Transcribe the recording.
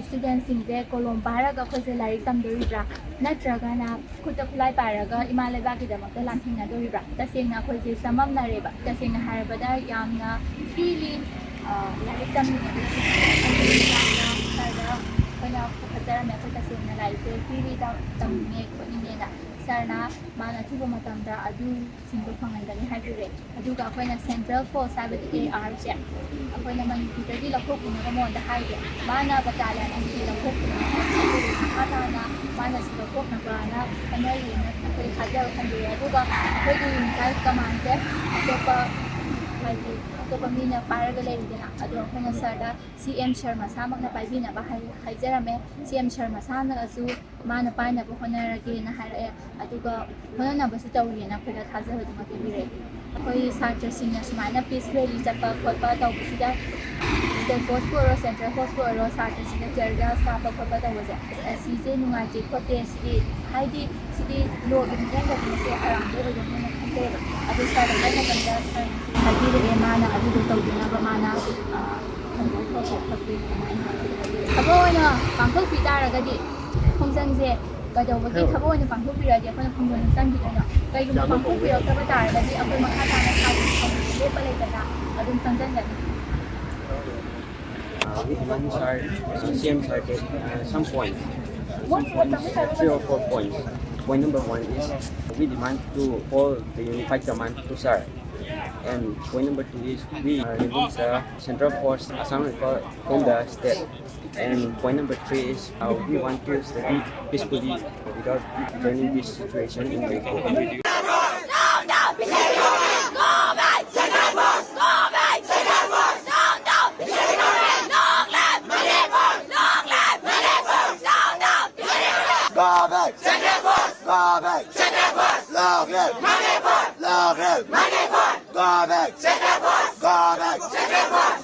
students singse kolom Pairaga khose LAIRIK TAMDOURIBRA NATTRAGA Khutta Khulai Pairaga Ema Leibakki Damak Lal Thengnadouribra tasengna khose samamnareba tasengna harabada yamna freely LAIRIK tamminga kana khajara me khota sengna laise freely tamne khonine sarna mana thuba matamda adu singdo phangandani haibire aduga akoina central force habiti AR che akoina manipitadi lakhokuna monda haibe mana battalion anti lakhokuna ana mana silakokna bana kanari na koi khajara khandire aduga koi misal command che topa haji topa mina Pairaga leidina adu akoina sarda CM Sharma samakna paibina ba haijarame CM Sharma sana asu mana paina ba honarage na hare aduga honana basu tawrina khula thajabadu makibire koi satra singna sumana peace rally chapa khotpa tawbusida state force ko central force ko satra singna jarga sapa khotpa tawse asije nungaje khote sidi haidi sidi lo injanga se aramde odona khante adu sara kana kanda hadire emana adu tawdina ba mana Kaboina pangkok pitaraga khongjangje kadawagi thaboina pangkok piradi akhona khongjang sangidana kaiguma pangkok pirakaba taragadi akhoi makha tana lepa leitana adum sangjangani We demand CM started some points, 3 or 4 points. Point number 1 is we demand to hold the unified command to SAR. And point number 2 is we remove the central force assignment from the state. And point number 3 is we want to study peacefully without turning this situation into a war. Go back! Second force! Go back! Second force! Log left! Money force! Log left! Money force! Go back! Second force! Go back! Second force!